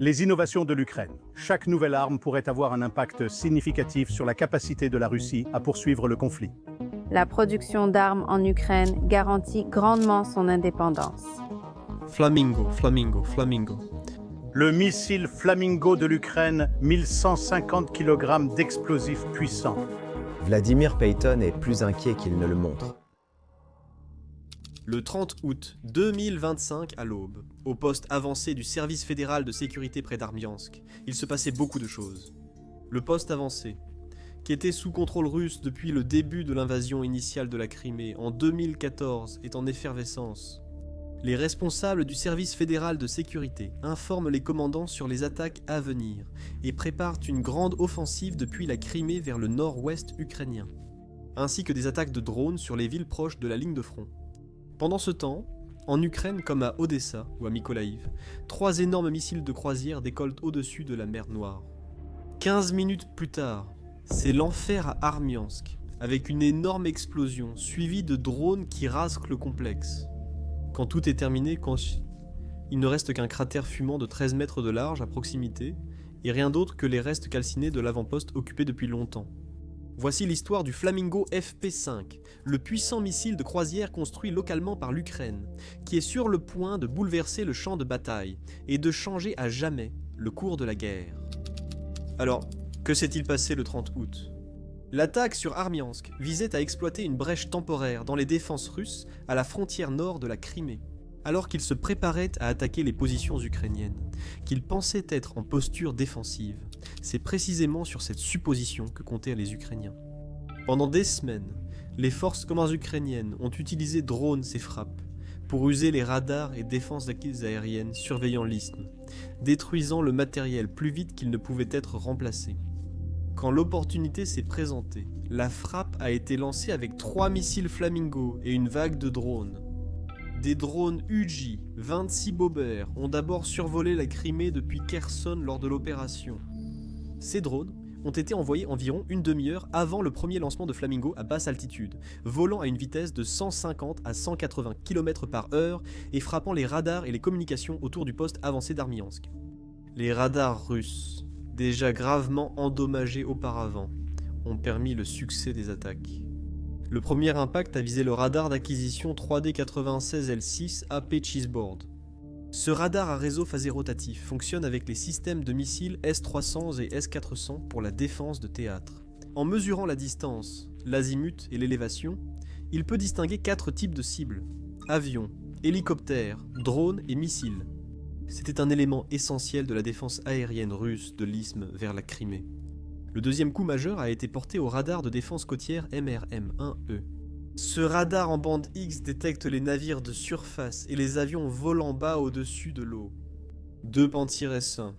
Les innovations de l'Ukraine. Chaque nouvelle arme pourrait avoir un impact significatif sur la capacité de la Russie à poursuivre le conflit. La production d'armes en Ukraine garantit grandement son indépendance. Flamingo, Flamingo, Flamingo. Le missile Flamingo de l'Ukraine, 1150 kg d'explosifs puissants. Vladimir Peyton est plus inquiet qu'il ne le montre. Le 30 août 2025 à l'aube, au poste avancé du service fédéral de sécurité près d'Armiansk, il se passait beaucoup de choses. Le poste avancé, qui était sous contrôle russe depuis le début de l'invasion initiale de la Crimée en 2014, est en effervescence. Les responsables du service fédéral de sécurité informent les commandants sur les attaques à venir et préparent une grande offensive depuis la Crimée vers le nord-ouest ukrainien, ainsi que des attaques de drones sur les villes proches de la ligne de front. Pendant ce temps, en Ukraine comme à Odessa ou à Mykolaïv, 3 énormes missiles de croisière décollent au-dessus de la mer Noire. 15 minutes plus tard, c'est l'enfer à Armiansk, avec une énorme explosion suivie de drones qui rasent le complexe. Quand tout est terminé, il ne reste qu'un cratère fumant de 13 mètres de large à proximité, et rien d'autre que les restes calcinés de l'avant-poste occupé depuis longtemps. Voici l'histoire du Flamingo FP5, le puissant missile de croisière construit localement par l'Ukraine, qui est sur le point de bouleverser le champ de bataille et de changer à jamais le cours de la guerre. Alors, que s'est-il passé le 30 août ? L'attaque sur Armiansk visait à exploiter une brèche temporaire dans les défenses russes à la frontière nord de la Crimée, alors qu'ils se préparaient à attaquer les positions ukrainiennes, qu'ils pensaient être en posture défensive. C'est précisément sur cette supposition que comptaient les Ukrainiens. Pendant des semaines, les forces communes ukrainiennes ont utilisé drones et frappes pour user les radars et défenses d'acquis aériennes surveillant l'isthme, détruisant le matériel plus vite qu'il ne pouvait être remplacé. Quand l'opportunité s'est présentée, la frappe a été lancée avec 3 missiles Flamingo et une vague de drones. Des drones UJ 26 Bobber ont d'abord survolé la Crimée depuis Kherson lors de l'opération. Ces drones ont été envoyés environ une demi-heure avant le premier lancement de Flamingo à basse altitude, volant à une vitesse de 150 à 180 km/h et frappant les radars et les communications autour du poste avancé d'Armiansk. Les radars russes, déjà gravement endommagés auparavant, ont permis le succès des attaques. Le premier impact a visé le radar d'acquisition 3D96L6 AP Cheeseboard. Ce radar à réseau phasé rotatif fonctionne avec les systèmes de missiles S-300 et S-400 pour la défense de théâtre. En mesurant la distance, l'azimut et l'élévation, il peut distinguer 4 types de cibles: avions, hélicoptères, drones et missiles. C'était un élément essentiel de la défense aérienne russe de l'isthme vers la Crimée. Le deuxième coup majeur a été porté au radar de défense côtière MRM-1E. Ce radar en bande X détecte les navires de surface et les avions volant bas au-dessus de l'eau. 2 Pantsir S1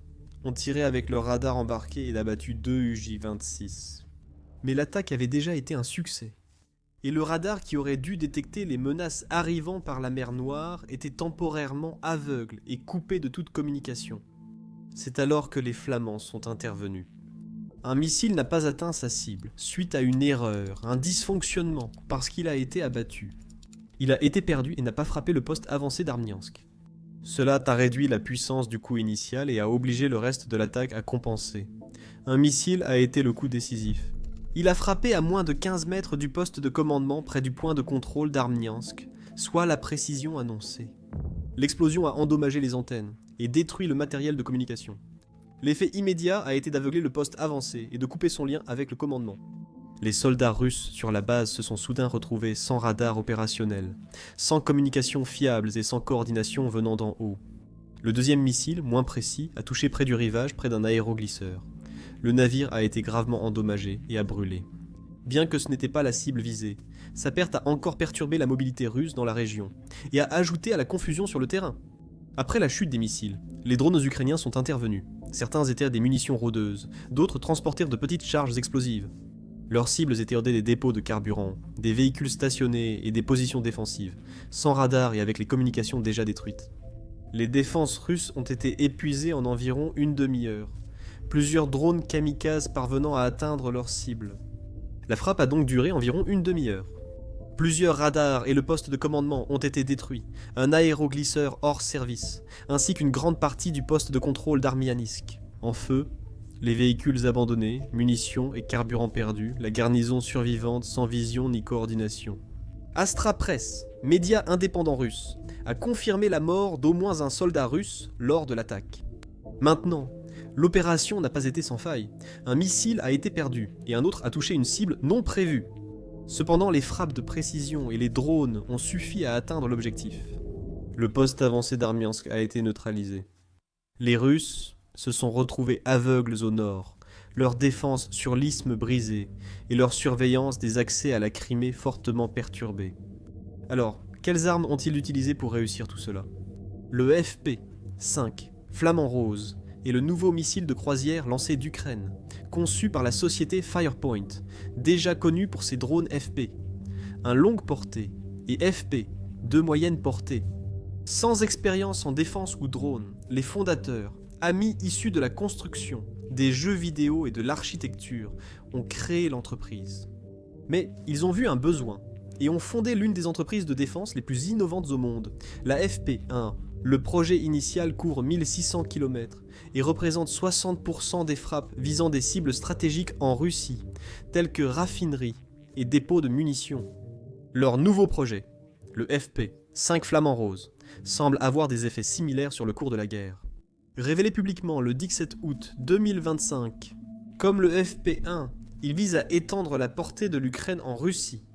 ont tiré avec leur radar embarqué et abattu 2 UJ-26. Mais l'attaque avait déjà été un succès. Et le radar qui aurait dû détecter les menaces arrivant par la mer Noire était temporairement aveugle et coupé de toute communication. C'est alors que les Flamands sont intervenus. Un missile n'a pas atteint sa cible, suite à une erreur, un dysfonctionnement, parce qu'il a été abattu. Il a été perdu et n'a pas frappé le poste avancé d'Armiansk. Cela a réduit la puissance du coup initial et a obligé le reste de l'attaque à compenser. Un missile a été le coup décisif. Il a frappé à moins de 15 mètres du poste de commandement près du point de contrôle d'Armiansk, soit la précision annoncée. L'explosion a endommagé les antennes et détruit le matériel de communication. L'effet immédiat a été d'aveugler le poste avancé et de couper son lien avec le commandement. Les soldats russes sur la base se sont soudain retrouvés sans radar opérationnel, sans communication fiables et sans coordination venant d'en haut. Le deuxième missile, moins précis, a touché près du rivage, près d'un aéroglisseur. Le navire a été gravement endommagé et a brûlé. Bien que ce n'était pas la cible visée, sa perte a encore perturbé la mobilité russe dans la région et a ajouté à la confusion sur le terrain. Après la chute des missiles, les drones ukrainiens sont intervenus. Certains étaient des munitions rôdeuses, d'autres transportèrent de petites charges explosives. Leurs cibles étaient des dépôts de carburant, des véhicules stationnés et des positions défensives, sans radar et avec les communications déjà détruites. Les défenses russes ont été épuisées en environ une demi-heure, plusieurs drones kamikazes parvenant à atteindre leurs cibles. La frappe a donc duré environ une demi-heure. Plusieurs radars et le poste de commandement ont été détruits, un aéroglisseur hors service, ainsi qu'une grande partie du poste de contrôle d'Armianisk. En feu, les véhicules abandonnés, munitions et carburant perdus, la garnison survivante sans vision ni coordination. Astra Press, média indépendant russe, a confirmé la mort d'au moins un soldat russe lors de l'attaque. Maintenant, l'opération n'a pas été sans faille. Un missile a été perdu et un autre a touché une cible non prévue. Cependant, les frappes de précision et les drones ont suffi à atteindre l'objectif. Le poste avancé d'Armiansk a été neutralisé. Les Russes se sont retrouvés aveugles au nord, leur défense sur l'isthme brisée et leur surveillance des accès à la Crimée fortement perturbée. Alors, quelles armes ont-ils utilisées pour réussir tout cela? Le FP-5, Flamand Rose, est le nouveau missile de croisière lancé d'Ukraine, conçu par la société Firepoint, déjà connue pour ses drones FP, un longue portée, et FP, 2 moyennes portées. Sans expérience en défense ou drone, les fondateurs, amis issus de la construction, des jeux vidéo et de l'architecture, ont créé l'entreprise. Mais ils ont vu un besoin, et ont fondé l'une des entreprises de défense les plus innovantes au monde, la FP1. Le projet initial couvre 1600 km et représente 60% des frappes visant des cibles stratégiques en Russie, telles que raffineries et dépôts de munitions. Leur nouveau projet, le FP, 5 Flamand Rose, semble avoir des effets similaires sur le cours de la guerre. Révélé publiquement le 17 août 2025, comme le FP1, il vise à étendre la portée de l'Ukraine en Russie.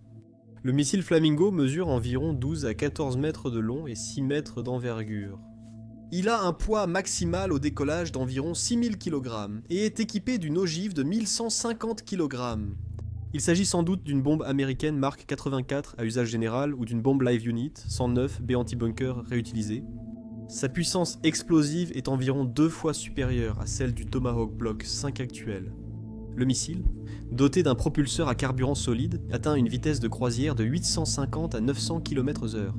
Le missile Flamingo mesure environ 12 à 14 mètres de long et 6 mètres d'envergure. Il a un poids maximal au décollage d'environ 6000 kg et est équipé d'une ogive de 1150 kg. Il s'agit sans doute d'une bombe américaine Mark 84 à usage général ou d'une bombe Live Unit 109 B anti-bunker réutilisée. Sa puissance explosive est environ 2 fois supérieure à celle du Tomahawk Block 5 actuel. Le missile, doté d'un propulseur à carburant solide, atteint une vitesse de croisière de 850 à 900 km/h.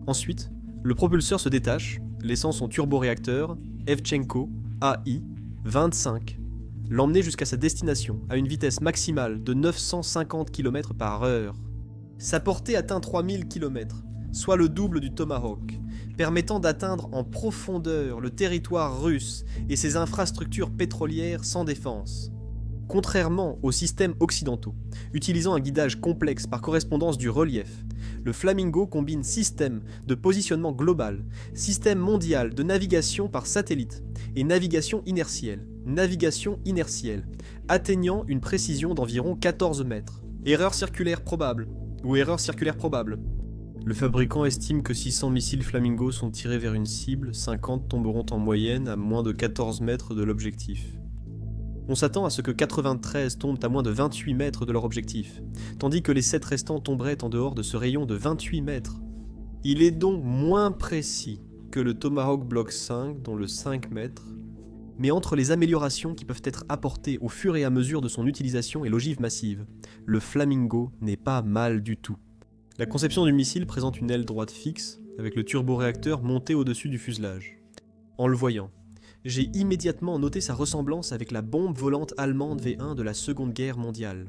Ensuite, le propulseur se détache, laissant son turboréacteur, Evchenko AI-25, l'emmener jusqu'à sa destination à une vitesse maximale de 950 km/h. Sa portée atteint 3000 km, soit le double du Tomahawk, permettant d'atteindre en profondeur le territoire russe et ses infrastructures pétrolières sans défense. Contrairement aux systèmes occidentaux, utilisant un guidage complexe par correspondance du relief, le Flamingo combine système de positionnement global, système mondial de navigation par satellite et navigation inertielle, atteignant une précision d'environ 14 mètres. Erreur circulaire probable, ou erreur circulaire probable. Le fabricant estime que 600 missiles Flamingo sont tirés vers une cible, 50 tomberont en moyenne à moins de 14 mètres de l'objectif. On s'attend à ce que 93 tombent à moins de 28 mètres de leur objectif, tandis que les 7 restants tomberaient en dehors de ce rayon de 28 mètres. Il est donc moins précis que le Tomahawk Block 5, dont le 5 mètres, mais entre les améliorations qui peuvent être apportées au fur et à mesure de son utilisation et l'ogive massive, le Flamingo n'est pas mal du tout. La conception du missile présente une aile droite fixe, avec le turboréacteur monté au-dessus du fuselage. En le voyant, j'ai immédiatement noté sa ressemblance avec la bombe volante allemande V1 de la Seconde Guerre mondiale.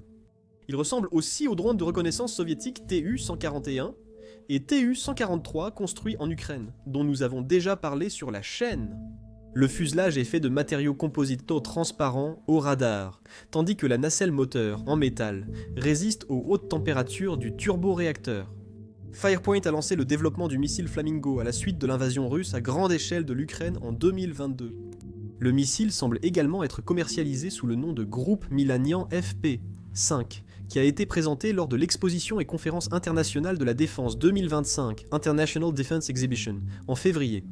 Il ressemble aussi au drone de reconnaissance soviétique TU-141 et TU-143 construit en Ukraine, dont nous avons déjà parlé sur la chaîne. Le fuselage est fait de matériaux compositaux transparents au radar, tandis que la nacelle moteur, en métal, résiste aux hautes températures du turboréacteur. Firepoint a lancé le développement du missile Flamingo à la suite de l'invasion russe à grande échelle de l'Ukraine en 2022. Le missile semble également être commercialisé sous le nom de Groupe Milanian FP5, qui a été présenté lors de l'exposition et conférence internationale de la défense 2025, International Defense Exhibition, en février.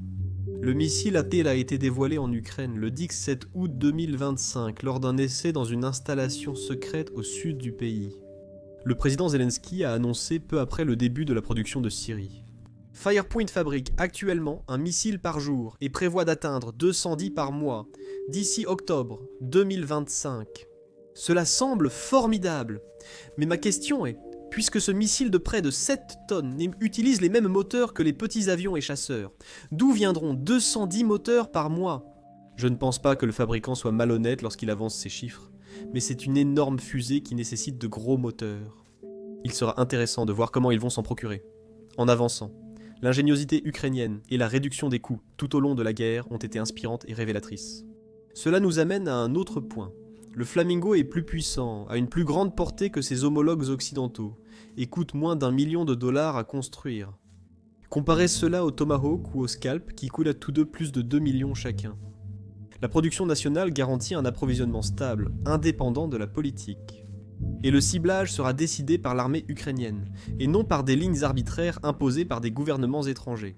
Le missile a été dévoilé en Ukraine le 17 août 2025 lors d'un essai dans une installation secrète au sud du pays. Le président Zelensky a annoncé peu après le début de la production de Syrie. Firepoint fabrique actuellement un missile par jour et prévoit d'atteindre 210 par mois d'ici octobre 2025. Cela semble formidable, mais ma question est, puisque ce missile de près de 7 tonnes utilise les mêmes moteurs que les petits avions et chasseurs, d'où viendront 210 moteurs par mois? Je ne pense pas que le fabricant soit malhonnête lorsqu'il avance ces chiffres, mais c'est une énorme fusée qui nécessite de gros moteurs. Il sera intéressant de voir comment ils vont s'en procurer. En avançant, l'ingéniosité ukrainienne et la réduction des coûts tout au long de la guerre ont été inspirantes et révélatrices. Cela nous amène à un autre point. Le Flamingo est plus puissant, a une plus grande portée que ses homologues occidentaux, et coûte moins d'1 million de dollars à construire. Comparez cela au Tomahawk ou au Scalp qui coûtent à tous deux plus de 2 millions chacun. La production nationale garantit un approvisionnement stable, indépendant de la politique. Et le ciblage sera décidé par l'armée ukrainienne, et non par des lignes arbitraires imposées par des gouvernements étrangers.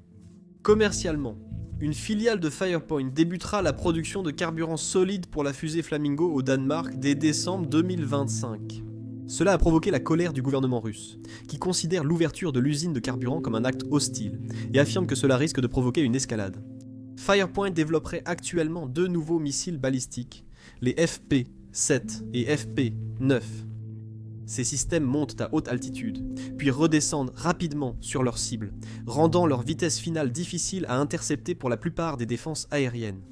Commercialement, une filiale de Firepoint débutera la production de carburant solide pour la fusée Flamingo au Danemark dès décembre 2025. Cela a provoqué la colère du gouvernement russe, qui considère l'ouverture de l'usine de carburant comme un acte hostile, et affirme que cela risque de provoquer une escalade. Firepoint développerait actuellement 2 nouveaux missiles balistiques, les FP-7 et FP-9. Ces systèmes montent à haute altitude, puis redescendent rapidement sur leur cible, rendant leur vitesse finale difficile à intercepter pour la plupart des défenses aériennes.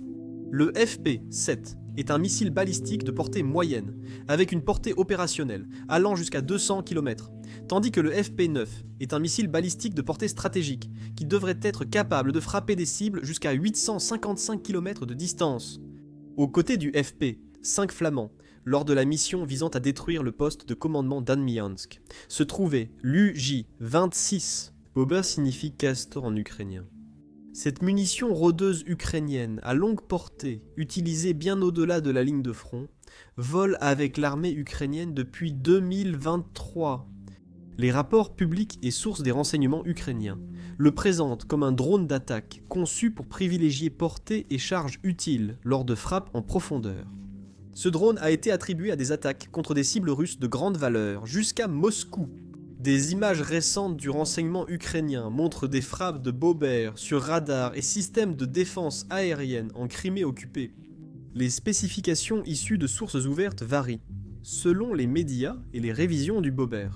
Le FP-7 est un missile balistique de portée moyenne, avec une portée opérationnelle allant jusqu'à 200 km, tandis que le FP-9 est un missile balistique de portée stratégique, qui devrait être capable de frapper des cibles jusqu'à 855 km de distance. Aux côtés du FP, 5 flamands, lors de la mission visant à détruire le poste de commandement d'Armiansk, se trouvait l'UJ-26. Bober signifie castor en ukrainien. Cette munition rôdeuse ukrainienne à longue portée, utilisée bien au-delà de la ligne de front, vole avec l'armée ukrainienne depuis 2023. Les rapports publics et sources des renseignements ukrainiens le présentent comme un drone d'attaque conçu pour privilégier portée et charge utile lors de frappes en profondeur. Ce drone a été attribué à des attaques contre des cibles russes de grande valeur, jusqu'à Moscou. Des images récentes du renseignement ukrainien montrent des frappes de Bober sur radars et systèmes de défense aérienne en Crimée occupée. Les spécifications issues de sources ouvertes varient, selon les médias et les révisions du Bober.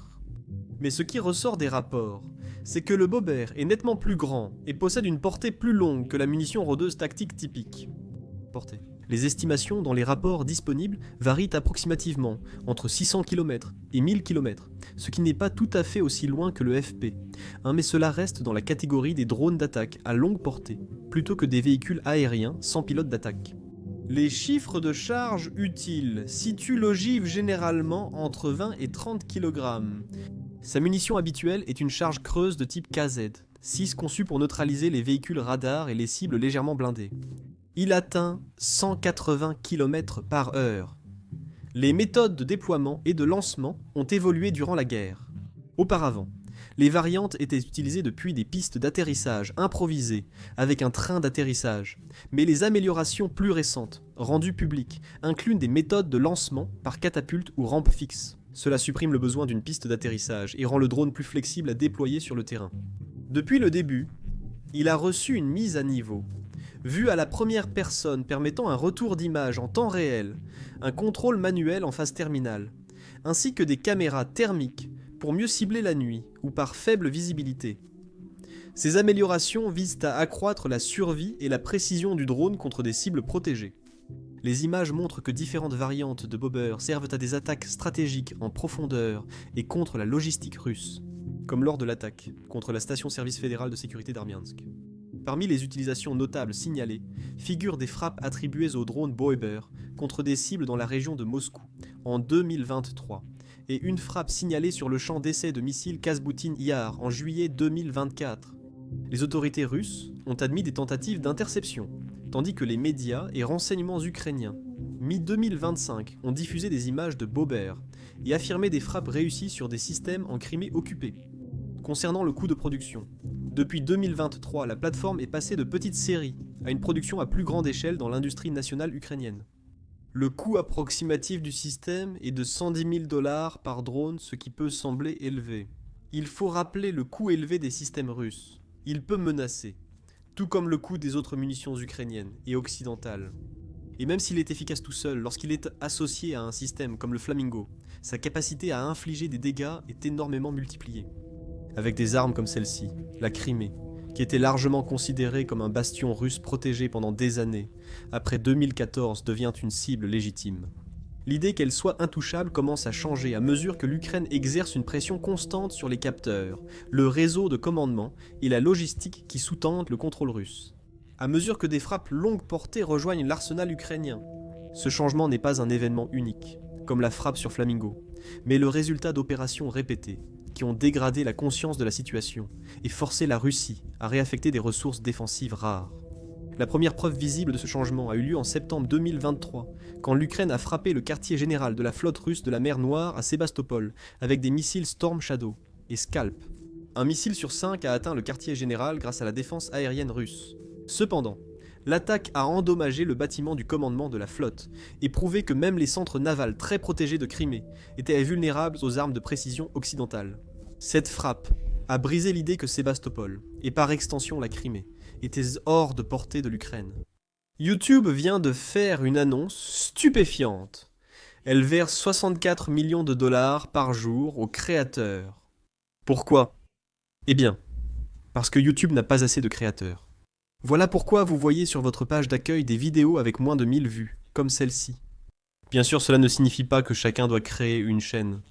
Mais ce qui ressort des rapports, c'est que le Bober est nettement plus grand et possède une portée plus longue que la munition rôdeuse tactique typique. Portée. Les estimations dans les rapports disponibles varient approximativement entre 600 km et 1000 km, ce qui n'est pas tout à fait aussi loin que le FP, mais cela reste dans la catégorie des drones d'attaque à longue portée, plutôt que des véhicules aériens sans pilote d'attaque. Les chiffres de charge utiles situent l'ogive généralement entre 20 et 30 kg. Sa munition habituelle est une charge creuse de type KZ, 6 conçue pour neutraliser les véhicules radars et les cibles légèrement blindées. Il atteint 180 km/h. Les méthodes de déploiement et de lancement ont évolué durant la guerre. Auparavant, les variantes étaient utilisées depuis des pistes d'atterrissage improvisées avec un train d'atterrissage, mais les améliorations plus récentes, rendues publiques, incluent des méthodes de lancement par catapulte ou rampe fixe. Cela supprime le besoin d'une piste d'atterrissage et rend le drone plus flexible à déployer sur le terrain. Depuis le début, il a reçu une mise à niveau. Vue à la première personne permettant un retour d'image en temps réel, un contrôle manuel en phase terminale, ainsi que des caméras thermiques pour mieux cibler la nuit ou par faible visibilité. Ces améliorations visent à accroître la survie et la précision du drone contre des cibles protégées. Les images montrent que différentes variantes de Bober servent à des attaques stratégiques en profondeur et contre la logistique russe, comme lors de l'attaque contre la station-service fédérale de sécurité d'Armiansk. Parmi les utilisations notables signalées figurent des frappes attribuées au drone Bober contre des cibles dans la région de Moscou en 2023 et une frappe signalée sur le champ d'essai de missiles Kasboutin-Yar en juillet 2024. Les autorités russes ont admis des tentatives d'interception, tandis que les médias et renseignements ukrainiens, mi-2025, ont diffusé des images de Bober et affirmé des frappes réussies sur des systèmes en Crimée occupée. Concernant le coût de production, depuis 2023, la plateforme est passée de petites séries à une production à plus grande échelle dans l'industrie nationale ukrainienne. Le coût approximatif du système est de 110 000 $ par drone, ce qui peut sembler élevé. Il faut rappeler le coût élevé des systèmes russes. Il peut menacer, tout comme le coût des autres munitions ukrainiennes et occidentales. Et même s'il est efficace tout seul, lorsqu'il est associé à un système comme le Flamingo, sa capacité à infliger des dégâts est énormément multipliée. Avec des armes comme celle-ci, la Crimée, qui était largement considérée comme un bastion russe protégé pendant des années, après 2014 devient une cible légitime. L'idée qu'elle soit intouchable commence à changer à mesure que l'Ukraine exerce une pression constante sur les capteurs, le réseau de commandement et la logistique qui sous-tendent le contrôle russe. À mesure que des frappes longue portée rejoignent l'arsenal ukrainien. Ce changement n'est pas un événement unique, comme la frappe sur Flamingo, mais le résultat d'opérations répétées, qui ont dégradé la conscience de la situation et forcé la Russie à réaffecter des ressources défensives rares. La première preuve visible de ce changement a eu lieu en septembre 2023, quand l'Ukraine a frappé le quartier général de la flotte russe de la mer Noire à Sébastopol avec des missiles Storm Shadow et Scalp. Un missile sur 5 a atteint le quartier général grâce à la défense aérienne russe. Cependant, l'attaque a endommagé le bâtiment du commandement de la flotte et prouvé que même les centres navals très protégés de Crimée étaient vulnérables aux armes de précision occidentales. Cette frappe a brisé l'idée que Sébastopol, et par extension la Crimée, étaient hors de portée de l'Ukraine. YouTube vient de faire une annonce stupéfiante. Elle verse 64 millions de dollars par jour aux créateurs. Pourquoi ? Eh bien, parce que YouTube n'a pas assez de créateurs. Voilà pourquoi vous voyez sur votre page d'accueil des vidéos avec moins de 1000 vues, comme celle-ci. Bien sûr, cela ne signifie pas que chacun doit créer une chaîne.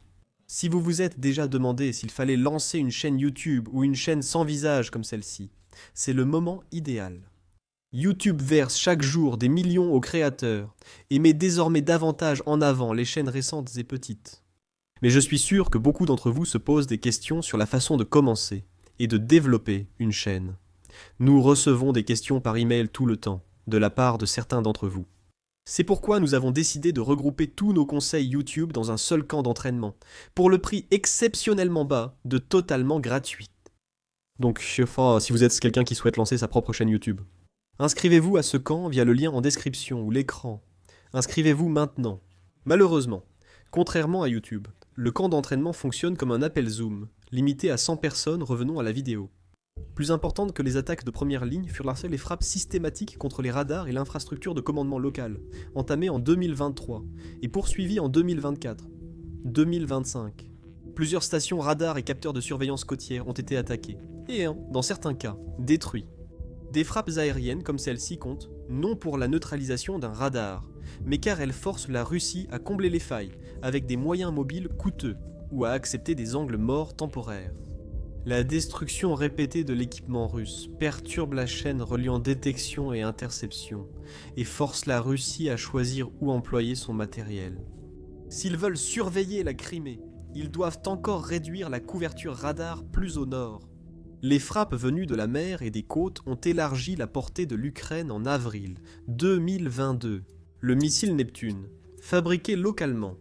Si vous vous êtes déjà demandé s'il fallait lancer une chaîne YouTube ou une chaîne sans visage comme celle-ci, c'est le moment idéal. YouTube verse chaque jour des millions aux créateurs et met désormais davantage en avant les chaînes récentes et petites. Mais je suis sûr que beaucoup d'entre vous se posent des questions sur la façon de commencer et de développer une chaîne. Nous recevons des questions par email tout le temps, de la part de certains d'entre vous. C'est pourquoi nous avons décidé de regrouper tous nos conseils YouTube dans un seul camp d'entraînement, pour le prix exceptionnellement bas de totalement gratuit. Donc, si vous êtes quelqu'un qui souhaite lancer sa propre chaîne YouTube, inscrivez-vous à ce camp via le lien en description ou l'écran. Inscrivez-vous maintenant. Malheureusement, contrairement à YouTube, le camp d'entraînement fonctionne comme un appel Zoom, limité à 100 personnes revenant à la vidéo. Plus importantes que les attaques de première ligne furent les frappes systématiques contre les radars et l'infrastructure de commandement local, entamées en 2023 et poursuivies en 2024, 2025. Plusieurs stations radars et capteurs de surveillance côtière ont été attaqués, et dans certains cas, détruits. Des frappes aériennes comme celle-ci comptent, non pour la neutralisation d'un radar, mais car elles forcent la Russie à combler les failles avec des moyens mobiles coûteux ou à accepter des angles morts temporaires. La destruction répétée de l'équipement russe perturbe la chaîne reliant détection et interception et force la Russie à choisir où employer son matériel. S'ils veulent surveiller la Crimée, ils doivent encore réduire la couverture radar plus au nord. Les frappes venues de la mer et des côtes ont élargi la portée de l'Ukraine en avril 2022. Le missile Neptune, fabriqué localement,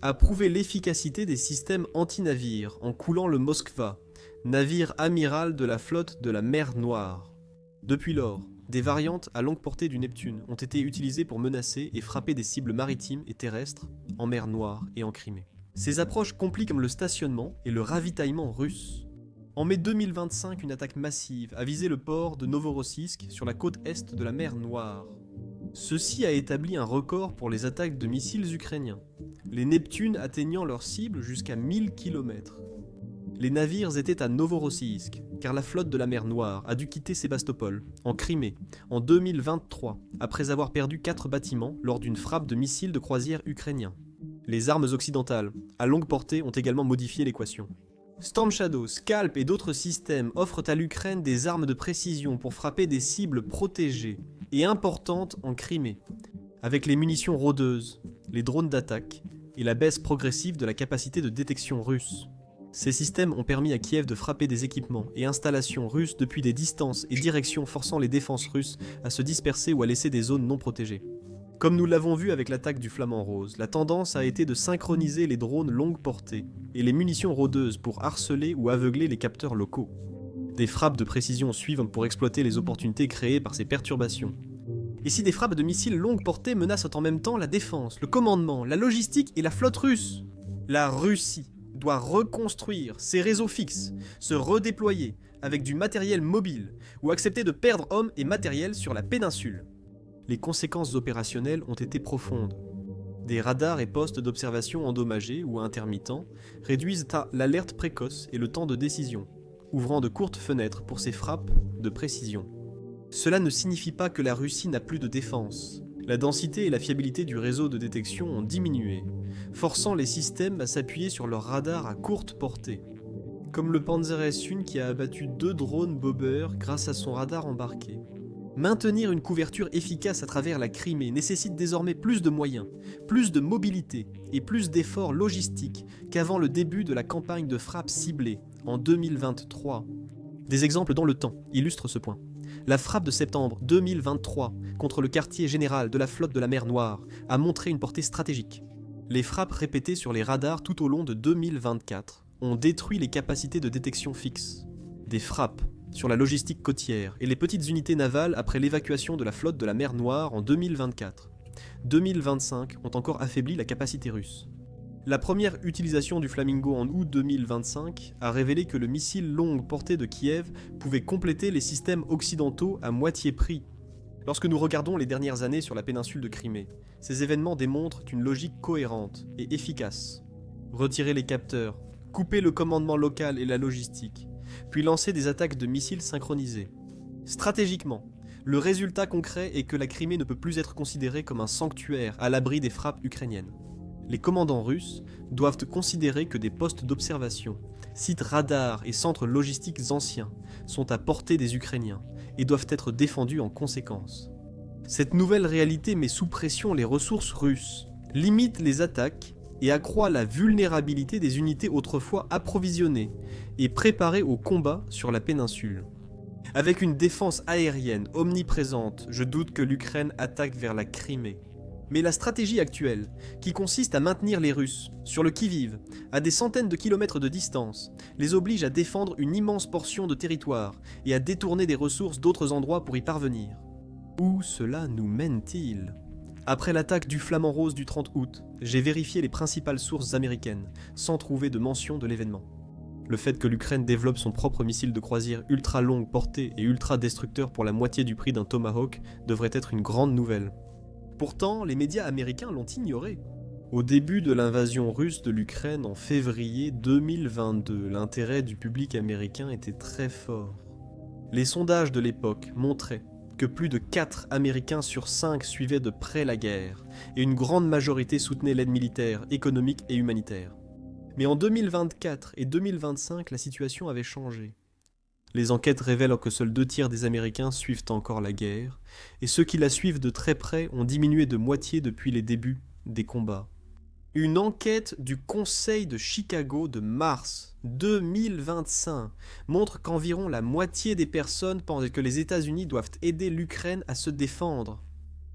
a prouvé l'efficacité des systèmes anti-navires en coulant le Moskva, navire amiral de la flotte de la mer Noire. Depuis lors, des variantes à longue portée du Neptune ont été utilisées pour menacer et frapper des cibles maritimes et terrestres en mer Noire et en Crimée. Ces approches compliquent le stationnement et le ravitaillement russe. En mai 2025, une attaque massive a visé le port de Novorossiysk sur la côte est de la mer Noire. Ceci a établi un record pour les attaques de missiles ukrainiens, les Neptunes atteignant leur cible jusqu'à 1000 km. Les navires étaient à Novorossiysk, car la flotte de la mer Noire a dû quitter Sébastopol, en Crimée, en 2023, après avoir perdu 4 bâtiments lors d'une frappe de missiles de croisière ukrainiens. Les armes occidentales, à longue portée, ont également modifié l'équation. Storm Shadow, Scalp et d'autres systèmes offrent à l'Ukraine des armes de précision pour frapper des cibles protégées et importantes en Crimée, avec les munitions rôdeuses, les drones d'attaque et la baisse progressive de la capacité de détection russe. Ces systèmes ont permis à Kiev de frapper des équipements et installations russes depuis des distances et directions forçant les défenses russes à se disperser ou à laisser des zones non protégées. Comme nous l'avons vu avec l'attaque du Flamand Rose, la tendance a été de synchroniser les drones longue portée et les munitions rôdeuses pour harceler ou aveugler les capteurs locaux. Des frappes de précision suivent pour exploiter les opportunités créées par ces perturbations. Et si des frappes de missiles longue portée menacent en même temps la défense, le commandement, la logistique et la flotte russe, la Russie doit reconstruire ses réseaux fixes, se redéployer avec du matériel mobile ou accepter de perdre hommes et matériel sur la péninsule. Les conséquences opérationnelles ont été profondes. Des radars et postes d'observation endommagés ou intermittents réduisent à l'alerte précoce et le temps de décision, ouvrant de courtes fenêtres pour ces frappes de précision. Cela ne signifie pas que la Russie n'a plus de défense. La densité et la fiabilité du réseau de détection ont diminué, forçant les systèmes à s'appuyer sur leurs radars à courte portée. Comme le Panzer S-1 qui a abattu 2 drones Bobber grâce à son radar embarqué. Maintenir une couverture efficace à travers la Crimée nécessite désormais plus de moyens, plus de mobilité et plus d'efforts logistiques qu'avant le début de la campagne de frappe ciblée en 2023. Des exemples dans le temps illustrent ce point. La frappe de septembre 2023 contre le quartier général de la flotte de la mer Noire a montré une portée stratégique. Les frappes répétées sur les radars tout au long de 2024 ont détruit les capacités de détection fixes. Des frappes sur la logistique côtière et les petites unités navales après l'évacuation de la flotte de la mer Noire en 2024. 2025 ont encore affaibli la capacité russe. La première utilisation du Flamingo en août 2025 a révélé que le missile longue portée de Kiev pouvait compléter les systèmes occidentaux à moitié prix. Lorsque nous regardons les dernières années sur la péninsule de Crimée, ces événements démontrent une logique cohérente et efficace. Retirer les capteurs, couper le commandement local et la logistique, puis lancer des attaques de missiles synchronisées. Stratégiquement, le résultat concret est que la Crimée ne peut plus être considérée comme un sanctuaire à l'abri des frappes ukrainiennes. Les commandants russes doivent considérer que des postes d'observation, sites radars et centres logistiques anciens sont à portée des Ukrainiens et doivent être défendus en conséquence. Cette nouvelle réalité met sous pression les ressources russes, limite les attaques et accroît la vulnérabilité des unités autrefois approvisionnées et préparées au combat sur la péninsule. Avec une défense aérienne omniprésente, je doute que l'Ukraine attaque vers la Crimée. Mais la stratégie actuelle, qui consiste à maintenir les Russes sur le qui-vive, à des centaines de kilomètres de distance, les oblige à défendre une immense portion de territoire et à détourner des ressources d'autres endroits pour y parvenir. Où cela nous mène-t-il ? Après l'attaque du Flamand Rose du 30 août, j'ai vérifié les principales sources américaines, sans trouver de mention de l'événement. Le fait que l'Ukraine développe son propre missile de croisière ultra longue portée et ultra destructeur pour la moitié du prix d'un Tomahawk devrait être une grande nouvelle. Pourtant, les médias américains l'ont ignoré. Au début de l'invasion russe de l'Ukraine en février 2022, l'intérêt du public américain était très fort. Les sondages de l'époque montraient que plus de 4 Américains sur 5 suivaient de près la guerre, et une grande majorité soutenait l'aide militaire, économique et humanitaire. Mais en 2024 et 2025, la situation avait changé. Les enquêtes révèlent que seuls 2 tiers des Américains suivent encore la guerre, et ceux qui la suivent de très près ont diminué de moitié depuis les débuts des combats. Une enquête du Conseil de Chicago de mars 2025 montre qu'environ la moitié des personnes pensent que les États-Unis doivent aider l'Ukraine à se défendre.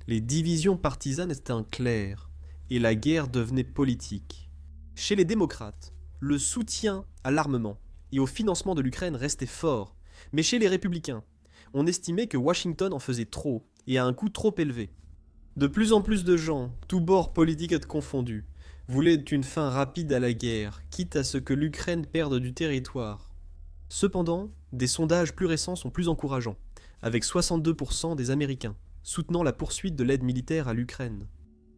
Les divisions partisanes étaient claires, et la guerre devenait politique. Chez les démocrates, le soutien à l'armement et au financement de l'Ukraine restait fort, mais chez les républicains, on estimait que Washington en faisait trop et à un coût trop élevé. De plus en plus de gens, tous bords politiques confondus, voulaient une fin rapide à la guerre, quitte à ce que l'Ukraine perde du territoire. Cependant, des sondages plus récents sont plus encourageants, avec 62% des Américains soutenant la poursuite de l'aide militaire à l'Ukraine.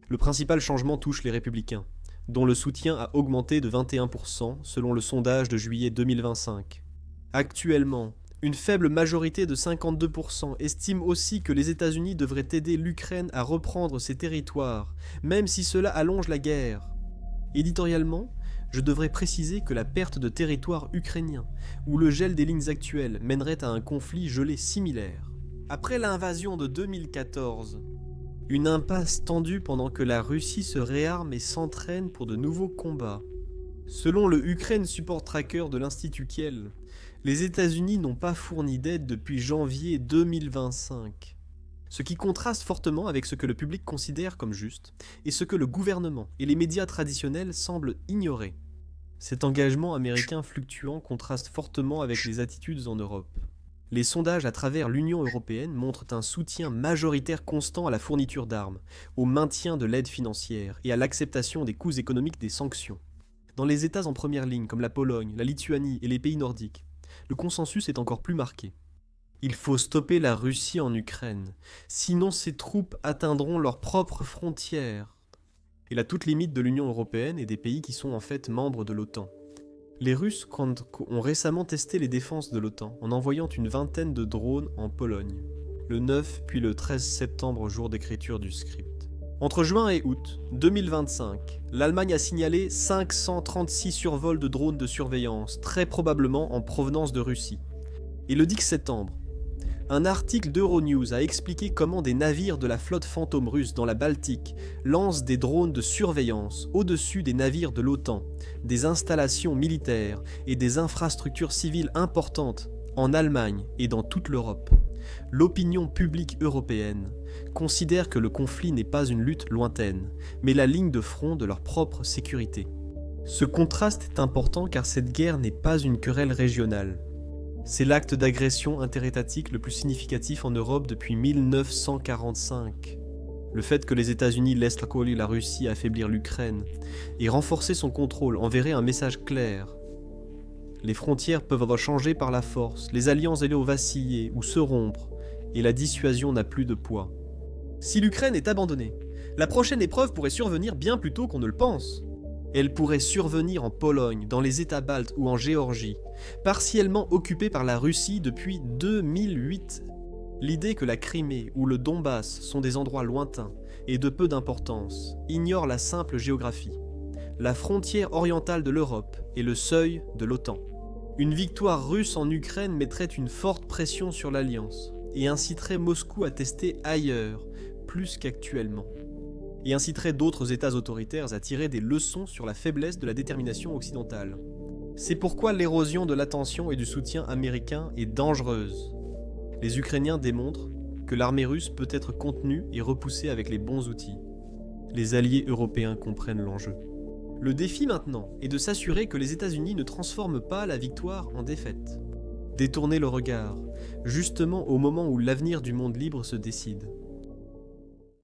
Le principal changement touche les républicains, dont le soutien a augmenté de 21% selon le sondage de juillet 2025. Actuellement, une faible majorité de 52% estime aussi que les États-Unis devraient aider l'Ukraine à reprendre ses territoires, même si cela allonge la guerre. Éditorialement, je devrais préciser que la perte de territoire ukrainien ou le gel des lignes actuelles mènerait à un conflit gelé similaire. Après l'invasion de 2014, une impasse tendue pendant que la Russie se réarme et s'entraîne pour de nouveaux combats. Selon le Ukraine Support Tracker de l'Institut Kiel, les États-Unis n'ont pas fourni d'aide depuis janvier 2025. Ce qui contraste fortement avec ce que le public considère comme juste et ce que le gouvernement et les médias traditionnels semblent ignorer. Cet engagement américain fluctuant contraste fortement avec les attitudes en Europe. Les sondages à travers l'Union européenne montrent un soutien majoritaire constant à la fourniture d'armes, au maintien de l'aide financière et à l'acceptation des coûts économiques des sanctions. Dans les États en première ligne comme la Pologne, la Lituanie et les pays nordiques, le consensus est encore plus marqué. Il faut stopper la Russie en Ukraine, sinon ses troupes atteindront leurs propres frontières. Et la toute limite de l'Union européenne et des pays qui sont en fait membres de l'OTAN. Les Russes ont récemment testé les défenses de l'OTAN en envoyant une vingtaine de drones en Pologne. le 9 puis le 13 septembre jour d'écriture du script. Entre juin et août 2025, l'Allemagne a signalé 536 survols de drones de surveillance, très probablement en provenance de Russie. Et le 10 septembre, un article d'Euronews a expliqué comment des navires de la flotte fantôme russe dans la Baltique lancent des drones de surveillance au-dessus des navires de l'OTAN, des installations militaires et des infrastructures civiles importantes en Allemagne et dans toute l'Europe. L'opinion publique européenne considère que le conflit n'est pas une lutte lointaine, mais la ligne de front de leur propre sécurité. Ce contraste est important car cette guerre n'est pas une querelle régionale. C'est l'acte d'agression interétatique le plus significatif en Europe depuis 1945. Le fait que les États-Unis laissent la Russie affaiblir l'Ukraine et renforcer son contrôle enverrait un message clair. Les frontières peuvent changer par la force, les alliances vaciller ou se rompre, et la dissuasion n'a plus de poids. Si l'Ukraine est abandonnée, la prochaine épreuve pourrait survenir bien plus tôt qu'on ne le pense. Elle pourrait survenir en Pologne, dans les États baltes ou en Géorgie, partiellement occupée par la Russie depuis 2008. L'idée que la Crimée ou le Donbass sont des endroits lointains et de peu d'importance ignore la simple géographie. La frontière orientale de l'Europe est le seuil de l'OTAN. Une victoire russe en Ukraine mettrait une forte pression sur l'Alliance et inciterait Moscou à tester ailleurs, plus qu'actuellement. Et inciterait d'autres États autoritaires à tirer des leçons sur la faiblesse de la détermination occidentale. C'est pourquoi l'érosion de l'attention et du soutien américain est dangereuse. Les Ukrainiens démontrent que l'armée russe peut être contenue et repoussée avec les bons outils. Les alliés européens comprennent l'enjeu. Le défi maintenant est de s'assurer que les États-Unis ne transforment pas la victoire en défaite. Détourner le regard, justement au moment où l'avenir du monde libre se décide.